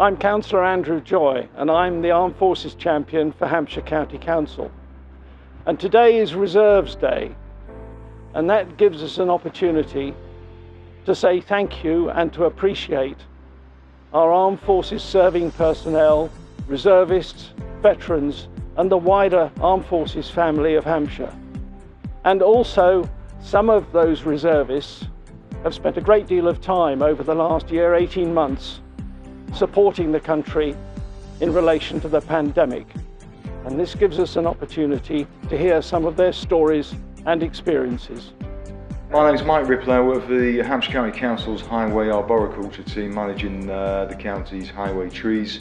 I'm Councillor Andrew Joy and I'm the Armed Forces Champion for Hampshire County Council. And today is Reserves Day, and that gives us an opportunity to say thank you and to appreciate our Armed Forces serving personnel, reservists, veterans and the wider Armed Forces family of Hampshire. And also some of those reservists have spent a great deal of time over the last year, 18 months, supporting the country in relation to the pandemic. And this gives us an opportunity to hear some of their stories and experiences. My name is Mike Ripley. I work for the Hampshire County Council's Highway Arboriculture team, managing the county's highway trees.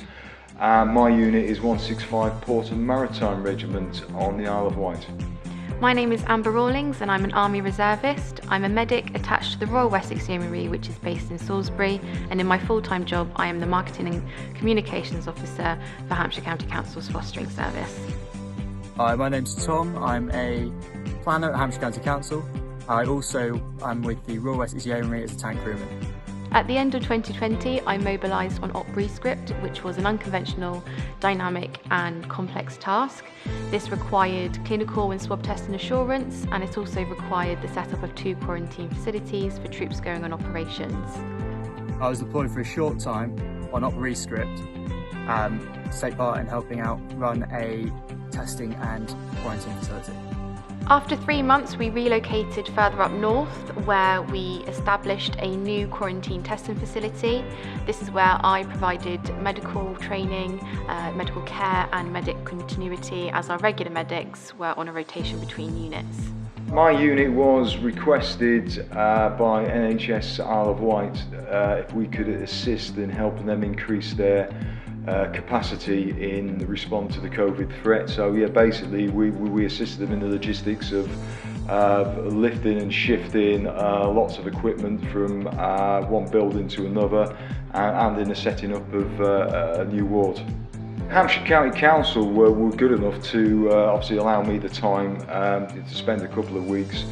My unit is 165 Port and Maritime Regiment on the Isle of Wight. My name is Amber Rawlings and I'm an Army Reservist. I'm a medic attached to the Royal Wessex Yeomanry, which is based in Salisbury, and in my full-time job I am the Marketing and Communications Officer for Hampshire County Council's Fostering Service. Hi, my name's Tom. I'm a planner at Hampshire County Council. I'm with the Royal Wessex Yeomanry as a tank crewman. At the end of 2020, I mobilised on Op Rescript, which was an unconventional, dynamic and complex task. This required clinical and swab test and assurance, and it also required the setup of 2 quarantine facilities for troops going on operations. I was deployed for a short time on Op Rescript to take part in helping out run a testing and quarantine facility. After 3 months, we relocated further up north, where we established a new quarantine testing facility. This is where I provided medical training, medical care and medic continuity, as our regular medics were on a rotation between units. My unit was requested by NHS Isle of Wight if we could assist in helping them increase their capacity in response to the COVID threat. So yeah, basically we assisted them in the logistics of lifting and shifting lots of equipment from one building to another, and in the setting up of a new ward. Hampshire County Council were good enough to obviously allow me the time to spend a couple of weeks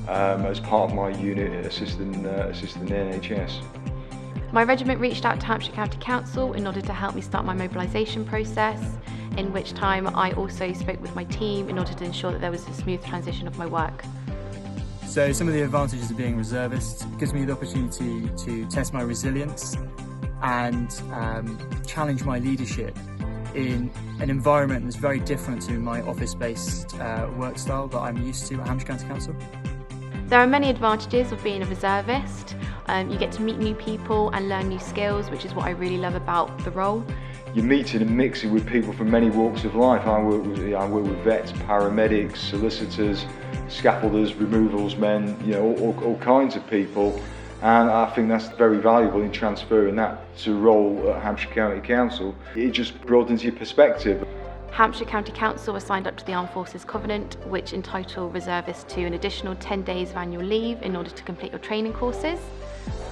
as part of my unit assisting the NHS. My regiment reached out to Hampshire County Council in order to help me start my mobilisation process, in which time I also spoke with my team in order to ensure that there was a smooth transition of my work. So some of the advantages of being reservist gives me the opportunity to test my resilience and challenge my leadership in an environment that's very different to my office-based work style that I'm used to at Hampshire County Council. There are many advantages of being a reservist. You get to meet new people and learn new skills, which is what I really love about the role. You're meeting and mixing with people from many walks of life. I work with vets, paramedics, solicitors, scaffolders, removals men, all kinds of people. And I think that's very valuable in transferring that to a role at Hampshire County Council. It just broadens your perspective. Hampshire County Council was signed up to the Armed Forces Covenant, which entitled reservists to an additional 10 days of annual leave in order to complete your training courses.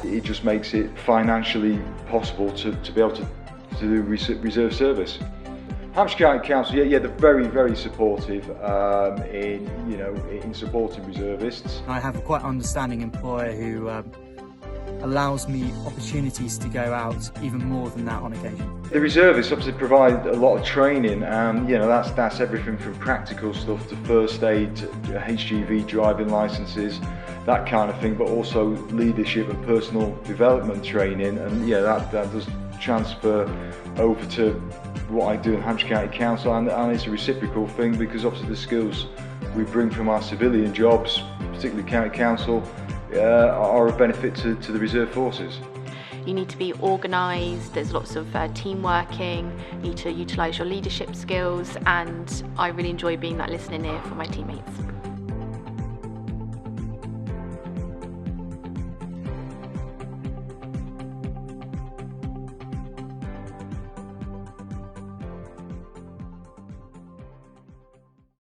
It just makes it financially possible to be able to do reserve service. Hampshire County Council, they're very, very supportive in supporting reservists. I have a quite understanding employer who allows me opportunities to go out even more than that on occasion. The reservists obviously provide a lot of training, and that's everything from practical stuff to first aid, to HGV driving licences, that kind of thing, but also leadership and personal development training, and that does transfer over to what I do in Hampshire County Council, and it's a reciprocal thing, because obviously the skills we bring from our civilian jobs, particularly County Council, are a benefit to the reserve forces. You need to be organised, there's lots of team working, you need to utilise your leadership skills, and I really enjoy being that listening ear for my teammates.